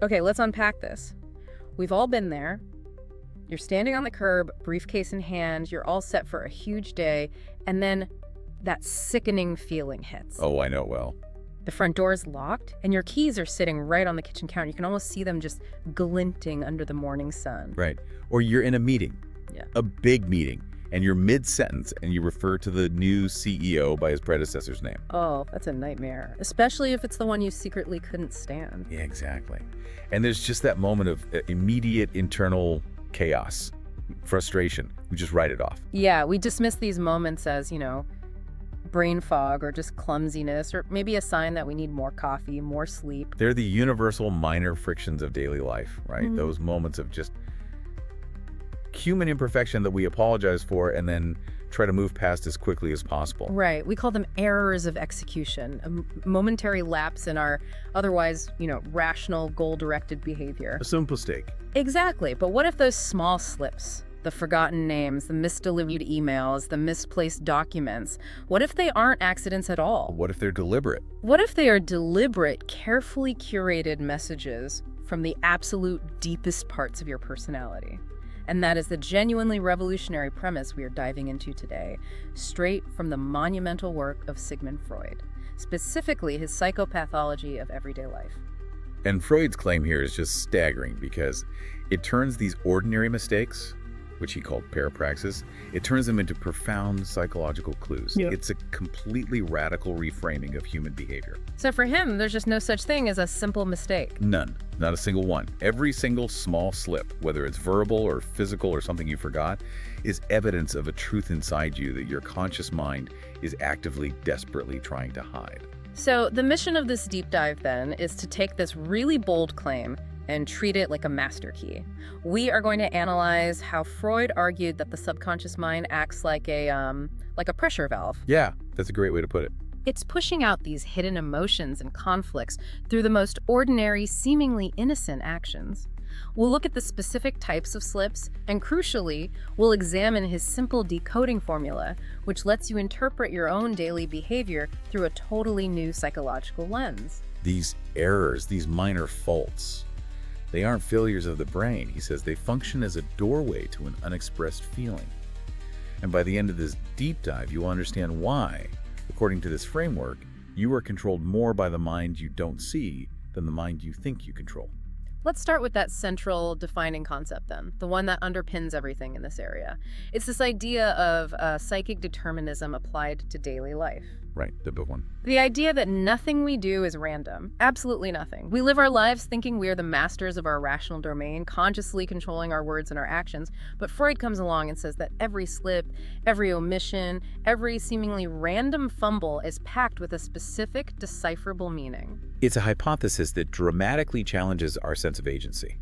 Okay, let's unpack this. We've all been there. You're standing on the curb, briefcase in hand, you're all set for a huge day, and then that sickening feeling hits. Oh, I know it well. The front door is locked, and your keys are sitting right on the kitchen counter. You can almost see them just glinting under the morning sun. Right. Or you're in a meeting, Yeah. a big meeting, and you're mid-sentence, and you refer to the new CEO by his predecessor's name. Oh, that's a nightmare, especially if it's the one you secretly couldn't stand. Yeah, exactly. And there's just that moment of immediate internal chaos, frustration. We just write it off. Yeah, we dismiss these moments as, brain fog or just clumsiness, or maybe a sign that we need more coffee, more sleep. They're the universal minor frictions of daily life, right? Mhm. Those moments of just human imperfection that we apologize for and then try to move past as quickly as possible. Right. We call them errors of execution, a momentary lapse in our otherwise, rational, goal-directed behavior. A simple mistake. Exactly. But what if those small slips, the forgotten names, the misdelivered emails, the misplaced documents, what if they aren't accidents at all? What if they're deliberate? What if they are deliberate, carefully curated messages from the absolute deepest parts of your personality? And that is the genuinely revolutionary premise we are diving into today, straight from the monumental work of Sigmund Freud, specifically his Psychopathology of Everyday Life. And Freud's claim here is just staggering because it turns these ordinary mistakes, which he called parapraxis, it turns them into profound psychological clues. Yeah. It's a completely radical reframing of human behavior. So for him, there's just no such thing as a simple mistake. None. Not a single one. Every single small slip, whether it's verbal or physical or something you forgot, is evidence of a truth inside you that your conscious mind is actively, desperately trying to hide. So the mission of this deep dive, then, is to take this really bold claim and treat it like a master key. We are going to analyze how Freud argued that the subconscious mind acts like a pressure valve. Yeah, that's a great way to put it. It's pushing out these hidden emotions and conflicts through the most ordinary, seemingly innocent actions. We'll look at the specific types of slips, and crucially, we'll examine his simple decoding formula, which lets you interpret your own daily behavior through a totally new psychological lens. These errors, these minor faults, they aren't failures of the brain. He says they function as a doorway to an unexpressed feeling. And by the end of this deep dive, you'll understand why, according to this framework, you are controlled more by the mind you don't see than the mind you think you control. Let's start with that central defining concept then, the one that underpins everything in this area. It's this idea of psychic determinism applied to daily life. Right, the big one. The idea that nothing we do is random. Absolutely nothing. We live our lives thinking we are the masters of our rational domain, consciously controlling our words and our actions. But Freud comes along and says that every slip, every omission, every seemingly random fumble is packed with a specific, decipherable meaning. It's a hypothesis that dramatically challenges our sense of agency.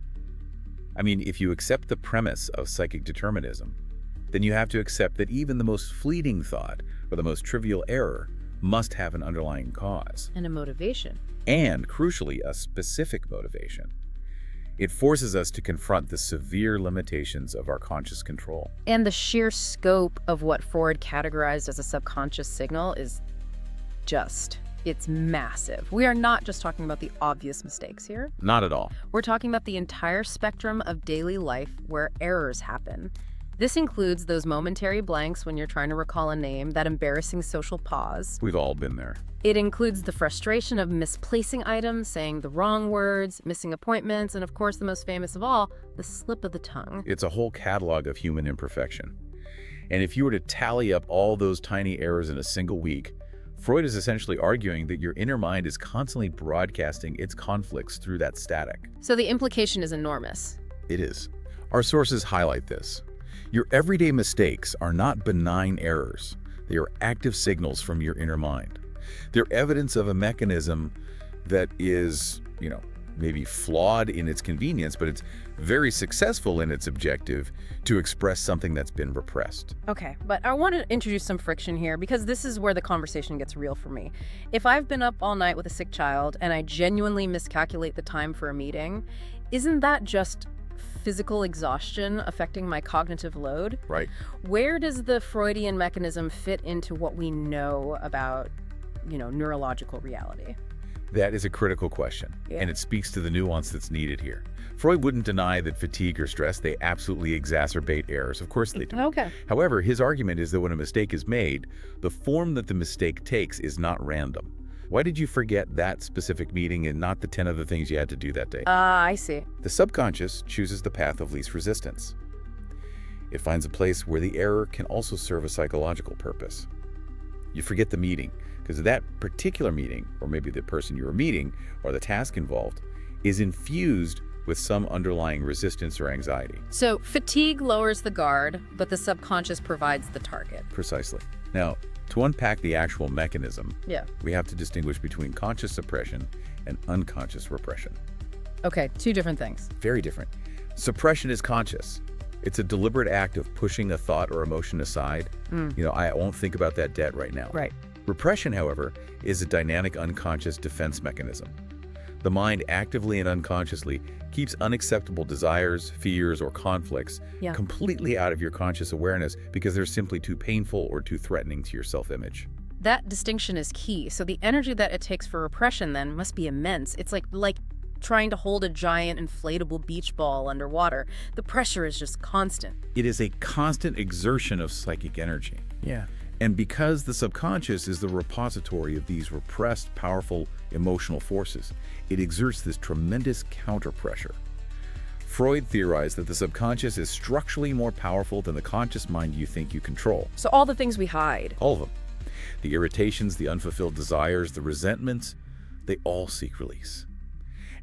I mean, if you accept the premise of psychic determinism, then you have to accept that even the most fleeting thought or the most trivial error must have an underlying cause. And a motivation. And, crucially, a specific motivation. It forces us to confront the severe limitations of our conscious control. And the sheer scope of what Freud categorized as a subconscious signal is it's massive. We are not just talking about the obvious mistakes here. Not at all. We're talking about the entire spectrum of daily life where errors happen. This includes those momentary blanks when you're trying to recall a name, that embarrassing social pause. We've all been there. It includes the frustration of misplacing items, saying the wrong words, missing appointments, and of course the most famous of all, the slip of the tongue. It's a whole catalog of human imperfection. And if you were to tally up all those tiny errors in a single week, Freud is essentially arguing that your inner mind is constantly broadcasting its conflicts through that static. So the implication is enormous. It is. Our sources highlight this. Your everyday mistakes are not benign errors. They are active signals from your inner mind. They're evidence of a mechanism that is, maybe flawed in its convenience, but it's very successful in its objective to express something that's been repressed. Okay, but I want to introduce some friction here because this is where the conversation gets real for me. If I've been up all night with a sick child and I genuinely miscalculate the time for a meeting, isn't that just physical exhaustion affecting my cognitive load? Right. Where does the Freudian mechanism fit into what we know about, neurological reality? That is a critical question, and it speaks to the nuance that's needed here. Freud wouldn't deny that fatigue or stress, they absolutely exacerbate errors. Of course they do. Okay. However, his argument is that when a mistake is made, the form that the mistake takes is not random. Why did you forget that specific meeting and not the 10 other things you had to do that day? I see. The subconscious chooses the path of least resistance. It finds a place where the error can also serve a psychological purpose. You forget the meeting because that particular meeting, or maybe the person you were meeting, or the task involved, is infused with some underlying resistance or anxiety. So fatigue lowers the guard, but the subconscious provides the target. Precisely. Now, to unpack the actual mechanism, we have to distinguish between conscious suppression and unconscious repression. Okay, two different things. Very different. Suppression is conscious. It's a deliberate act of pushing a thought or emotion aside. I won't think about that debt right now. Right. Repression, however, is a dynamic unconscious defense mechanism. The mind actively and unconsciously keeps unacceptable desires, fears, or conflicts completely out of your conscious awareness because they're simply too painful or too threatening to your self-image. That distinction is key. So the energy that it takes for repression then must be immense. It's like trying to hold a giant inflatable beach ball underwater. The pressure is just constant. It is a constant exertion of psychic energy. Yeah. And because the subconscious is the repository of these repressed, powerful emotional forces, it exerts this tremendous counter-pressure. Freud theorized that the subconscious is structurally more powerful than the conscious mind you think you control. So all the things we hide. All of them. The irritations, the unfulfilled desires, the resentments, they all seek release.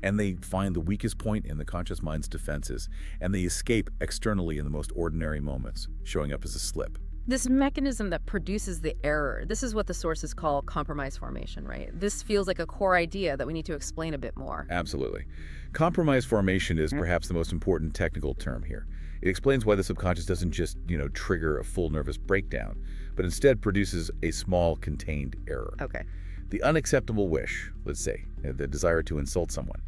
And they find the weakest point in the conscious mind's defenses, and they escape externally in the most ordinary moments, showing up as a slip. This mechanism that produces the error, this is what the sources call compromise formation, right? This feels like a core idea that we need to explain a bit more. Absolutely. Compromise formation is perhaps the most important technical term here. It explains why the subconscious doesn't just, trigger a full nervous breakdown, but instead produces a small, contained error. Okay. The unacceptable wish, let's say, the desire to insult someone,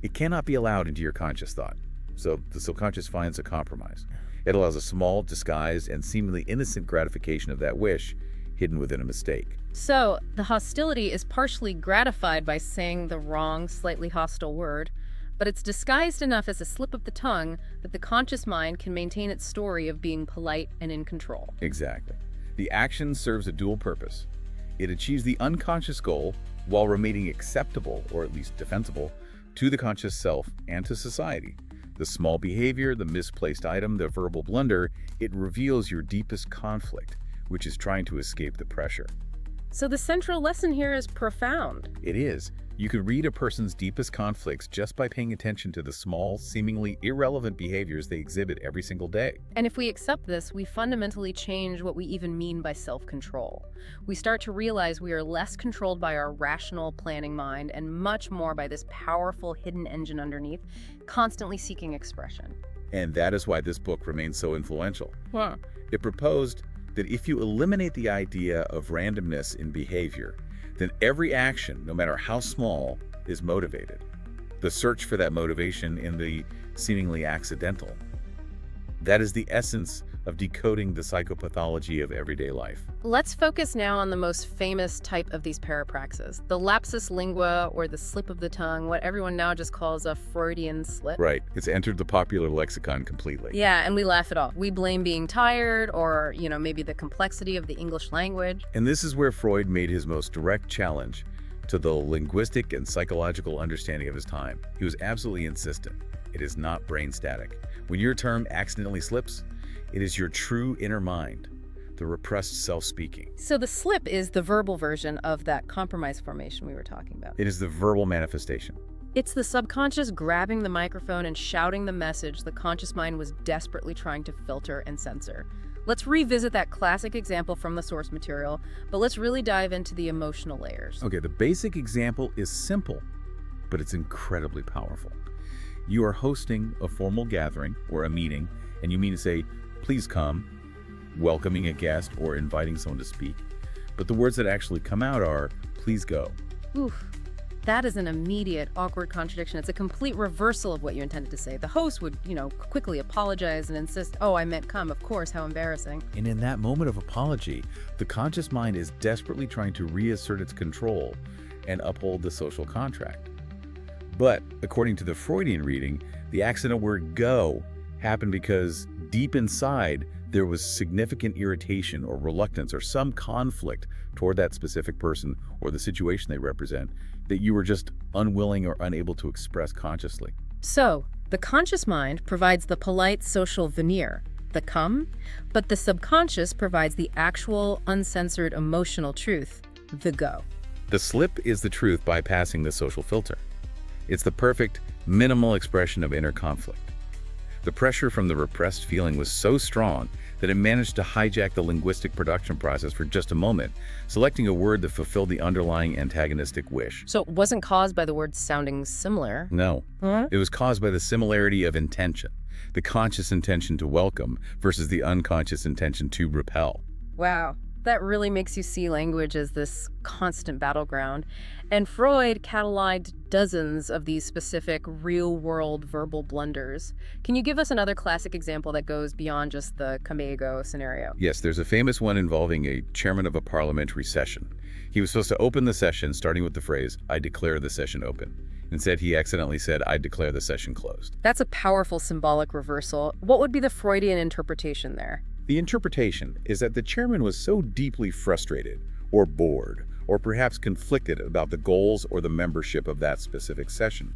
it cannot be allowed into your conscious thought. So the subconscious finds a compromise. It allows a small, disguised, and seemingly innocent gratification of that wish hidden within a mistake. So the hostility is partially gratified by saying the wrong, slightly hostile word, but it's disguised enough as a slip of the tongue that the conscious mind can maintain its story of being polite and in control. Exactly. The action serves a dual purpose. It achieves the unconscious goal while remaining acceptable, or at least defensible, to the conscious self and to society. The small behavior, the misplaced item, the verbal blunder, it reveals your deepest conflict, which is trying to escape the pressure. So the central lesson here is profound. It is. You can read a person's deepest conflicts just by paying attention to the small, seemingly irrelevant behaviors they exhibit every single day. And if we accept this, we fundamentally change what we even mean by self-control. We start to realize we are less controlled by our rational planning mind and much more by this powerful hidden engine underneath, constantly seeking expression. And that is why this book remains so influential. Wow. It proposed that if you eliminate the idea of randomness in behavior, then every action, no matter how small, is motivated. The search for that motivation in the seemingly accidental. That is the essence of decoding the psychopathology of everyday life. Let's focus now on the most famous type of these parapraxis, the lapsus lingua, or the slip of the tongue, what everyone now just calls a Freudian slip. Right. It's entered the popular lexicon completely. Yeah, and we laugh it off. We blame being tired or, maybe the complexity of the English language. And this is where Freud made his most direct challenge to the linguistic and psychological understanding of his time. He was absolutely insistent. It is not brain static. When your term accidentally slips, it is your true inner mind, the repressed self-speaking. So the slip is the verbal version of that compromise formation we were talking about. It is the verbal manifestation. It's the subconscious grabbing the microphone and shouting the message the conscious mind was desperately trying to filter and censor. Let's revisit that classic example from the source material, but let's really dive into the emotional layers. Okay, the basic example is simple, but it's incredibly powerful. You are hosting a formal gathering or a meeting, and you mean to say, please come, welcoming a guest or inviting someone to speak. But the words that actually come out are, please go. Oof. That is an immediate, awkward contradiction. It's a complete reversal of what you intended to say. The host would, quickly apologize and insist, oh, I meant come, of course, how embarrassing. And in that moment of apology, the conscious mind is desperately trying to reassert its control and uphold the social contract. But according to the Freudian reading, the accidental word go happened because deep inside there was significant irritation or reluctance or some conflict toward that specific person or the situation they represent that you were just unwilling or unable to express consciously. So, the conscious mind provides the polite social veneer, the come, but the subconscious provides the actual, uncensored emotional truth, the go. The slip is the truth bypassing the social filter. It's the perfect, minimal expression of inner conflict. The pressure from the repressed feeling was so strong that it managed to hijack the linguistic production process for just a moment, selecting a word that fulfilled the underlying antagonistic wish. So it wasn't caused by the words sounding similar. No, it was caused by the similarity of intention, the conscious intention to welcome versus the unconscious intention to repel. Wow. That really makes you see language as this constant battleground. And Freud cataloged dozens of these specific real-world verbal blunders. Can you give us another classic example that goes beyond just the Camego scenario? Yes, there's a famous one involving a chairman of a parliamentary session. He was supposed to open the session starting with the phrase, "I declare the session open." Instead, he accidentally said, "I declare the session closed." That's a powerful symbolic reversal. What would be the Freudian interpretation there? The interpretation is that the chairman was so deeply frustrated or bored or perhaps conflicted about the goals or the membership of that specific session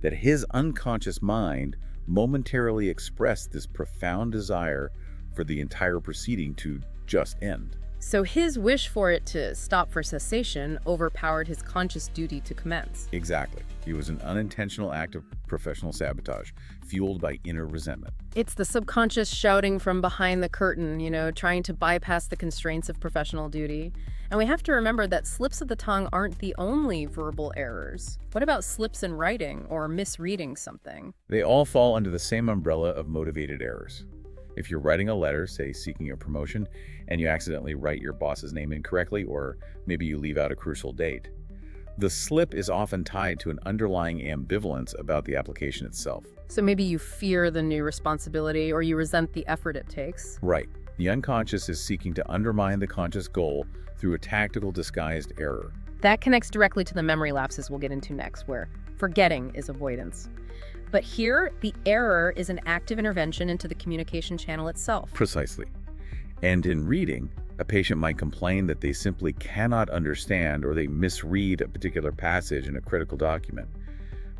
that his unconscious mind momentarily expressed this profound desire for the entire proceeding to just end. So his wish for it to stop for cessation overpowered his conscious duty to commence. Exactly. It was an unintentional act of professional sabotage, fueled by inner resentment. It's the subconscious shouting from behind the curtain, trying to bypass the constraints of professional duty. And we have to remember that slips of the tongue aren't the only verbal errors. What about slips in writing or misreading something? They all fall under the same umbrella of motivated errors. If you're writing a letter, say seeking a promotion, and you accidentally write your boss's name incorrectly, or maybe you leave out a crucial date, the slip is often tied to an underlying ambivalence about the application itself. So maybe you fear the new responsibility or you resent the effort it takes. Right. The unconscious is seeking to undermine the conscious goal through a tactical disguised error. That connects directly to the memory lapses we'll get into next, where forgetting is avoidance. But here, the error is an active intervention into the communication channel itself. Precisely. And in reading, a patient might complain that they simply cannot understand or they misread a particular passage in a critical document.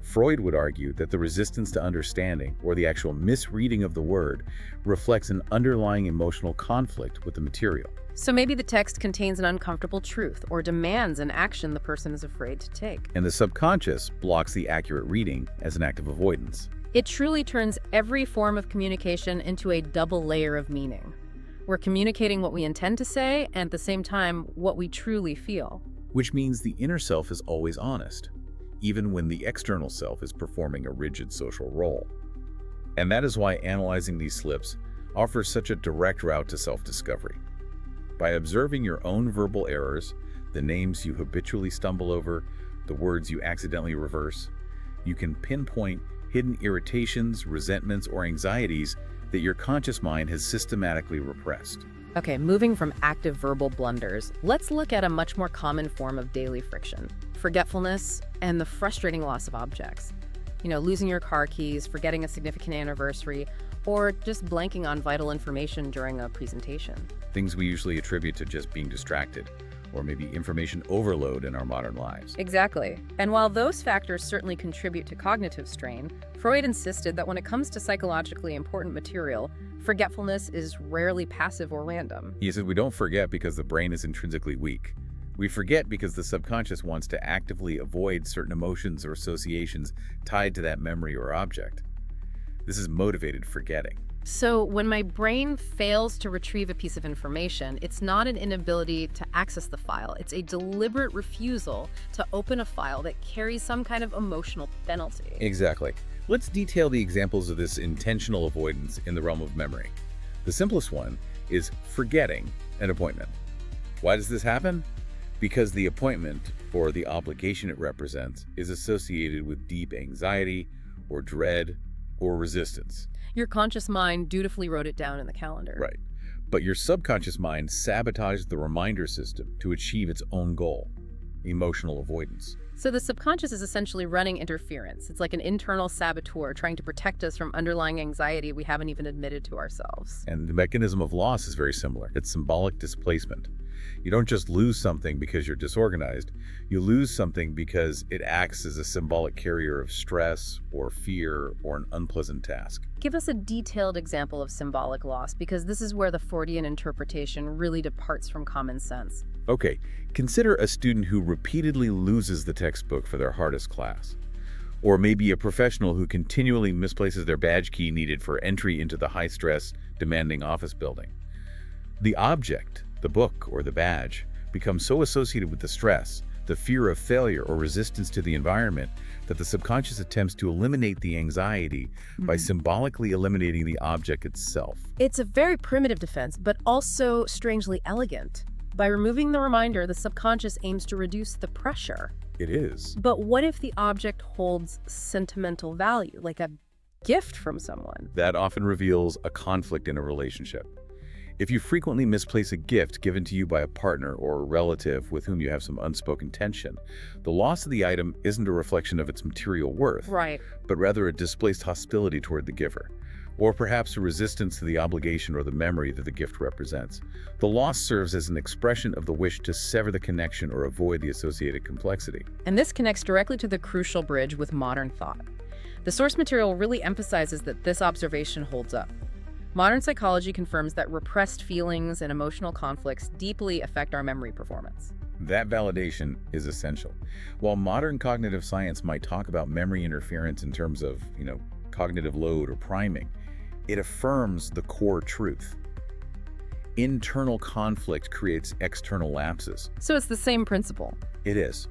Freud would argue that the resistance to understanding, or the actual misreading of the word, reflects an underlying emotional conflict with the material. So maybe the text contains an uncomfortable truth or demands an action the person is afraid to take. And the subconscious blocks the accurate reading as an act of avoidance. It truly turns every form of communication into a double layer of meaning. We're communicating what we intend to say and at the same time what we truly feel. Which means the inner self is always honest, even when the external self is performing a rigid social role. And that is why analyzing these slips offers such a direct route to self-discovery. By observing your own verbal errors, the names you habitually stumble over, the words you accidentally reverse, you can pinpoint hidden irritations, resentments, or anxieties that your conscious mind has systematically repressed. Okay, moving from active verbal blunders, let's look at a much more common form of daily friction: forgetfulness and the frustrating loss of objects. Losing your car keys, forgetting a significant anniversary, or just blanking on vital information during a presentation. Things we usually attribute to just being distracted, or maybe information overload in our modern lives. Exactly. And while those factors certainly contribute to cognitive strain, Freud insisted that when it comes to psychologically important material, forgetfulness is rarely passive or random. He said we don't forget because the brain is intrinsically weak. We forget because the subconscious wants to actively avoid certain emotions or associations tied to that memory or object. This is motivated forgetting. So when my brain fails to retrieve a piece of information, it's not an inability to access the file. It's a deliberate refusal to open a file that carries some kind of emotional penalty. Exactly. Let's detail the examples of this intentional avoidance in the realm of memory. The simplest one is forgetting an appointment. Why does this happen? Because the appointment, or the obligation it represents, is associated with deep anxiety or dread or resistance. Your conscious mind dutifully wrote it down in the calendar. Right. But your subconscious mind sabotaged the reminder system to achieve its own goal. emotional avoidance. So the subconscious is essentially running interference. It's like an internal saboteur trying to protect us from underlying anxiety we haven't even admitted to ourselves. And the mechanism of loss is very similar. It's symbolic displacement. You don't just lose something because you're disorganized. You lose something because it acts as a symbolic carrier of stress or fear or an unpleasant task. Give us a detailed example of symbolic loss, because this is where the Freudian interpretation really departs from common sense. Okay, consider a student who repeatedly loses the textbook for their hardest class. Or maybe a professional who continually misplaces their badge key needed for entry into the high-stress, demanding office building. The object, the book or the badge, becomes so associated with the stress, the fear of failure or resistance to the environment that the subconscious attempts to eliminate the anxiety by symbolically eliminating the object itself. It's a very primitive defense, but also strangely elegant. By removing the reminder, the subconscious aims to reduce the pressure. It is. But what if the object holds sentimental value, like a gift from someone? That often reveals a conflict in a relationship. If you frequently misplace a gift given to you by a partner or a relative with whom you have some unspoken tension, the loss of the item isn't a reflection of its material worth, Right. but rather a displaced hostility toward the giver, or perhaps a resistance to the obligation or the memory that the gift represents. The loss serves as an expression of the wish to sever the connection or avoid the associated complexity. And this connects directly to the crucial bridge with modern thought. The source material really emphasizes that this observation holds up. Modern psychology confirms that repressed feelings and emotional conflicts deeply affect our memory performance. That validation is essential. While modern cognitive science might talk about memory interference in terms of, cognitive load or priming, it affirms the core truth. Internal conflict creates external lapses. So it's the same principle. It is.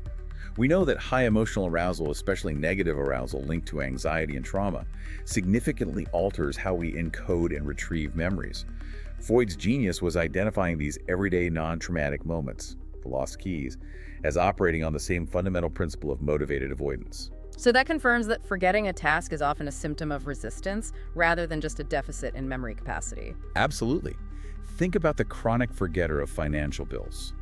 We know that high emotional arousal, especially negative arousal linked to anxiety and trauma, significantly alters how we encode and retrieve memories. Freud's genius was identifying these everyday non-traumatic moments, the lost keys, as operating on the same fundamental principle of motivated avoidance. So that confirms that forgetting a task is often a symptom of resistance rather than just a deficit in memory capacity. Absolutely. Think about the chronic forgetter of financial bills.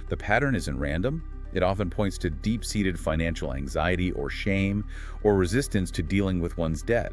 The pattern isn't random. It often points to deep-seated financial anxiety or shame or resistance to dealing with one's debt.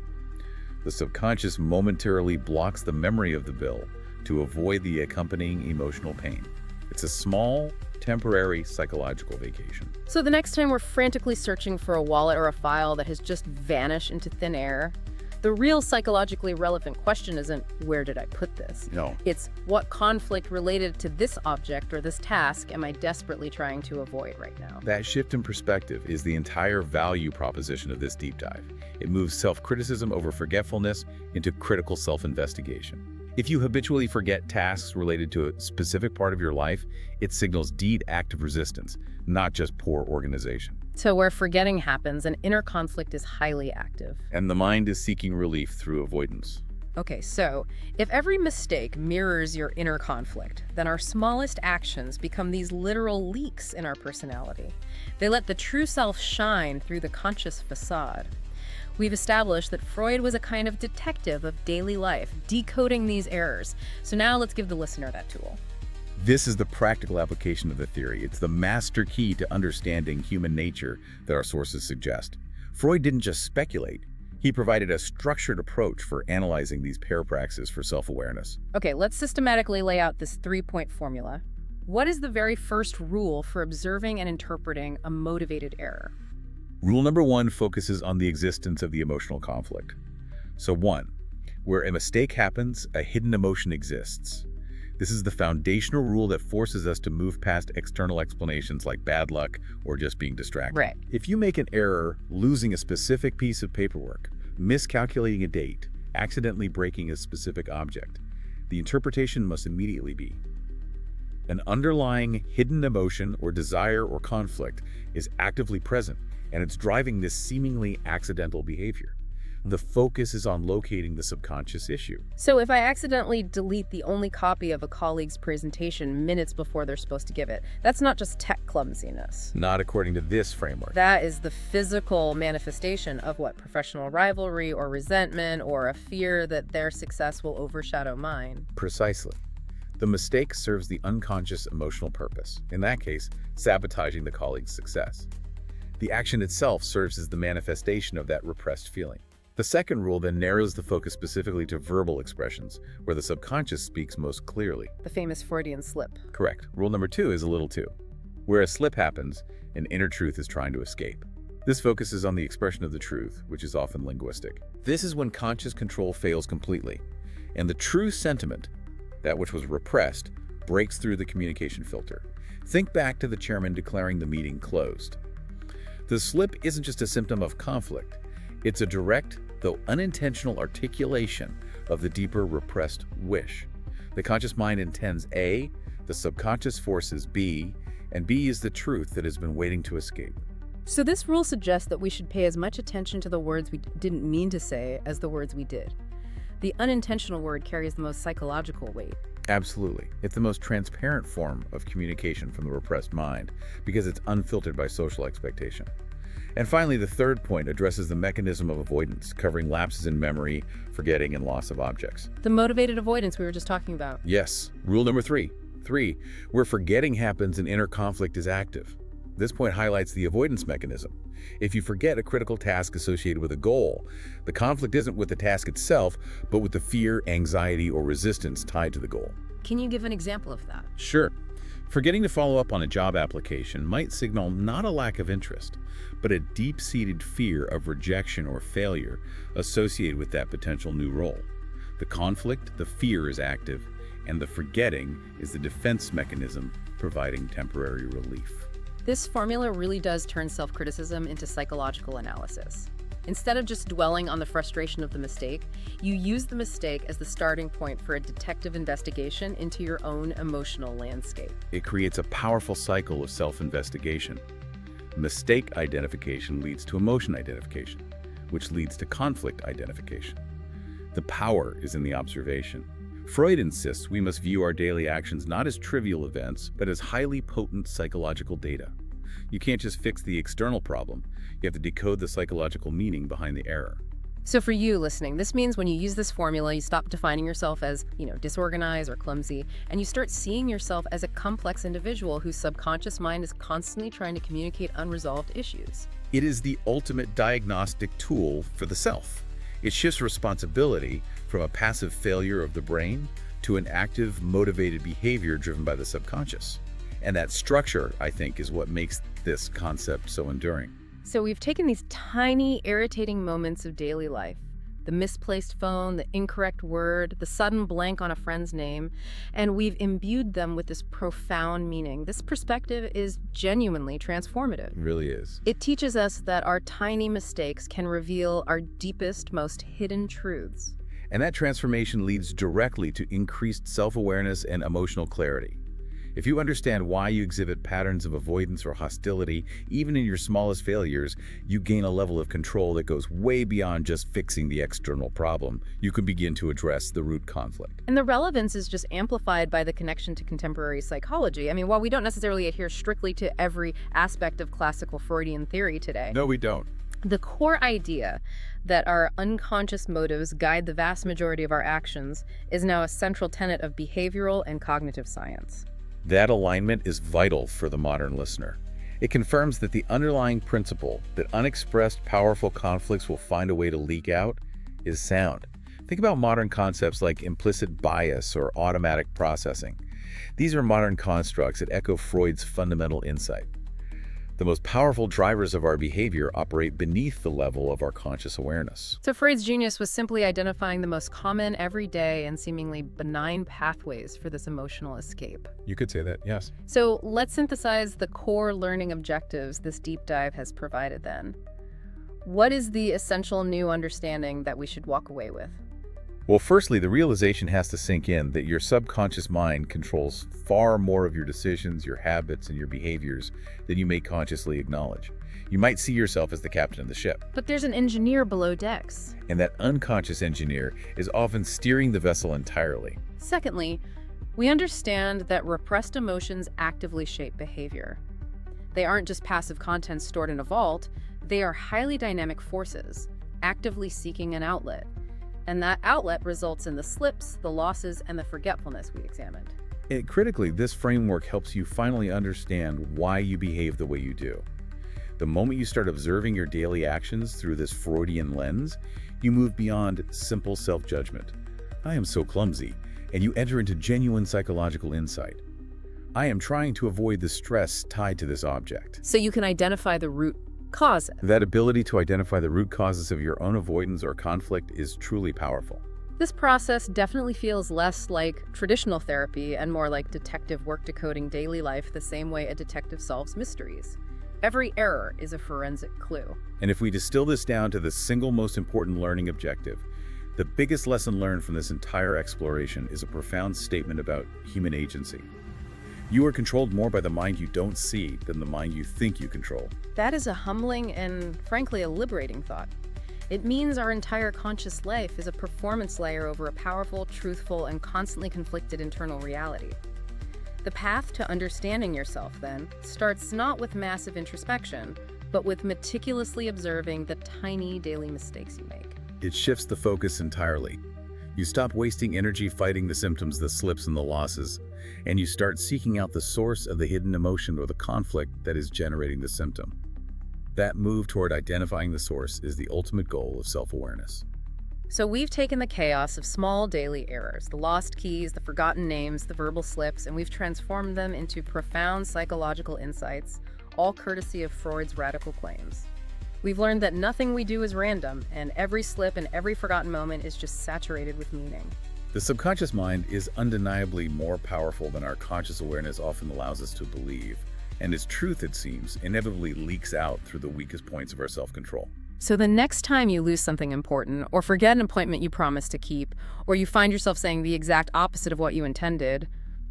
The subconscious momentarily blocks the memory of the bill to avoid the accompanying emotional pain. It's a small, temporary psychological vacation. So the next time we're frantically searching for a wallet or a file that has just vanished into thin air, the real psychologically relevant question isn't, where did I put this? No. It's, what conflict related to this object or this task am I desperately trying to avoid right now? That shift in perspective is the entire value proposition of this deep dive. It moves self-criticism over forgetfulness into critical self-investigation. If you habitually forget tasks related to a specific part of your life, it signals deep active resistance, not just poor organization. So where forgetting happens, an inner conflict is highly active. And the mind is seeking relief through avoidance. Okay, so if every mistake mirrors your inner conflict, then our smallest actions become these literal leaks in our personality. They let the true self shine through the conscious facade. We've established that Freud was a kind of detective of daily life, decoding these errors. So now let's give the listener that tool. This is the practical application of the theory. It's the master key to understanding human nature that our sources suggest. Freud didn't just speculate. He provided a structured approach for analyzing these parapraxes for self-awareness. Okay, let's systematically lay out this three-point formula. What is the very first rule for observing and interpreting a motivated error? Rule number 1 focuses on the existence of the emotional conflict. So 1, where a mistake happens, a hidden emotion exists. This is the foundational rule that forces us to move past external explanations like bad luck or just being distracted. Right. If you make an error, losing a specific piece of paperwork, miscalculating a date, accidentally breaking a specific object, the interpretation must immediately be an underlying hidden emotion or desire or conflict is actively present, and it's driving this seemingly accidental behavior. The focus is on locating the subconscious issue. So if I accidentally delete the only copy of a colleague's presentation minutes before they're supposed to give it, that's not just tech clumsiness. Not according to this framework. That is the physical manifestation of what? Professional rivalry or resentment or a fear that their success will overshadow mine. Precisely. The mistake serves the unconscious emotional purpose, in that case, sabotaging the colleague's success. The action itself serves as the manifestation of that repressed feeling. The second rule then narrows the focus specifically to verbal expressions, where the subconscious speaks most clearly. The famous Freudian slip. Correct. Rule number 2 is a little 2. Where a slip happens, an inner truth is trying to escape. This focuses on the expression of the truth, which is often linguistic. This is when conscious control fails completely, and the true sentiment, that which was repressed, breaks through the communication filter. Think back to the chairman declaring the meeting closed. The slip isn't just a symptom of conflict. It's a direct, though unintentional articulation of the deeper repressed wish. The conscious mind intends A, the subconscious forces B, and B is the truth that has been waiting to escape. So this rule suggests that we should pay as much attention to the words we didn't mean to say as the words we did. The unintentional word carries the most psychological weight. Absolutely. It's the most transparent form of communication from the repressed mind because it's unfiltered by social expectation. And finally, the third point addresses the mechanism of avoidance, covering lapses in memory, forgetting, and loss of objects. The motivated avoidance we were just talking about. Yes. Rule number 3. Where forgetting happens and inner conflict is active. This point highlights the avoidance mechanism. If you forget a critical task associated with a goal, the conflict isn't with the task itself, but with the fear, anxiety, or resistance tied to the goal. Can you give an example of that? Sure. Forgetting to follow up on a job application might signal not a lack of interest, but a deep-seated fear of rejection or failure associated with that potential new role. The conflict, the fear is active, and the forgetting is the defense mechanism providing temporary relief. This formula really does turn self-criticism into psychological analysis. Instead of just dwelling on the frustration of the mistake, you use the mistake as the starting point for a detective investigation into your own emotional landscape. It creates a powerful cycle of self-investigation. Mistake identification leads to emotion identification, which leads to conflict identification. The power is in the observation. Freud insists we must view our daily actions not as trivial events, but as highly potent psychological data. You can't just fix the external problem. You have to decode the psychological meaning behind the error. So for you listening, this means when you use this formula, you stop defining yourself as, disorganized or clumsy, and you start seeing yourself as a complex individual whose subconscious mind is constantly trying to communicate unresolved issues. It is the ultimate diagnostic tool for the self. It shifts responsibility from a passive failure of the brain to an active, motivated behavior driven by the subconscious. And that structure, I think, is what makes this concept so enduring. So we've taken these tiny, irritating moments of daily life, the misplaced phone, the incorrect word, the sudden blank on a friend's name, and we've imbued them with this profound meaning. This perspective is genuinely transformative. It really is. It teaches us that our tiny mistakes can reveal our deepest, most hidden truths. And that transformation leads directly to increased self-awareness and emotional clarity. If you understand why you exhibit patterns of avoidance or hostility, even in your smallest failures, you gain a level of control that goes way beyond just fixing the external problem. You can begin to address the root conflict. And the relevance is just amplified by the connection to contemporary psychology. I mean, while we don't necessarily adhere strictly to every aspect of classical Freudian theory today, No, we don't. the core idea that our unconscious motives guide the vast majority of our actions is now a central tenet of behavioral and cognitive science. That alignment is vital for the modern listener. It confirms that the underlying principle that unexpressed powerful conflicts will find a way to leak out is sound. Think about modern concepts like implicit bias or automatic processing. These are modern constructs that echo Freud's fundamental insight. The most powerful drivers of our behavior operate beneath the level of our conscious awareness. So Freud's genius was simply identifying the most common, everyday, and seemingly benign pathways for this emotional escape. You could say that, yes. So let's synthesize the core learning objectives this deep dive has provided then. What is the essential new understanding that we should walk away with? Well, firstly, the realization has to sink in that your subconscious mind controls far more of your decisions, your habits, and your behaviors than you may consciously acknowledge. You might see yourself as the captain of the ship. But there's an engineer below decks. And that unconscious engineer is often steering the vessel entirely. Secondly, we understand that repressed emotions actively shape behavior. They aren't just passive contents stored in a vault, they are highly dynamic forces, actively seeking an outlet. And that outlet results in the slips, the losses, and the forgetfulness we examined. And critically, this framework helps you finally understand why you behave the way you do. The moment you start observing your daily actions through this Freudian lens, you move beyond simple self-judgment. I am so clumsy, and you enter into genuine psychological insight. I am trying to avoid the stress tied to this object. So you can identify the root cause. That ability to identify the root causes of your own avoidance or conflict is truly powerful. This process definitely feels less like traditional therapy and more like detective work decoding daily life the same way a detective solves mysteries. Every error is a forensic clue. And if we distill this down to the single most important learning objective, the biggest lesson learned from this entire exploration is a profound statement about human agency. You are controlled more by the mind you don't see than the mind you think you control. That is a humbling and, frankly, a liberating thought. It means our entire conscious life is a performance layer over a powerful, truthful, and constantly conflicted internal reality. The path to understanding yourself, then, starts not with massive introspection, but with meticulously observing the tiny daily mistakes you make. It shifts the focus entirely. You stop wasting energy fighting the symptoms, the slips, and the losses, and you start seeking out the source of the hidden emotion or the conflict that is generating the symptom. That move toward identifying the source is the ultimate goal of self-awareness. So we've taken the chaos of small daily errors, the lost keys, the forgotten names, the verbal slips, and we've transformed them into profound psychological insights, all courtesy of Freud's radical claims. We've learned that nothing we do is random, and every slip and every forgotten moment is just saturated with meaning. The subconscious mind is undeniably more powerful than our conscious awareness often allows us to believe, and its truth, it seems, inevitably leaks out through the weakest points of our self-control. So the next time you lose something important, or forget an appointment you promised to keep, or you find yourself saying the exact opposite of what you intended,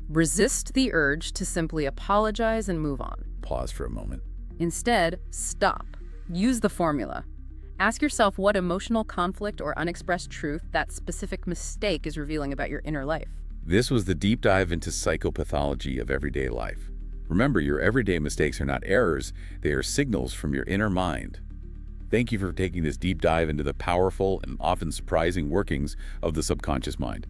resist the urge to simply apologize and move on. Pause for a moment. Instead, stop. Use the formula. Ask yourself what emotional conflict or unexpressed truth that specific mistake is revealing about your inner life. This was the deep dive into psychopathology of everyday life. Remember, your everyday mistakes are not errors, they are signals from your inner mind. Thank you for taking this deep dive into the powerful and often surprising workings of the subconscious mind.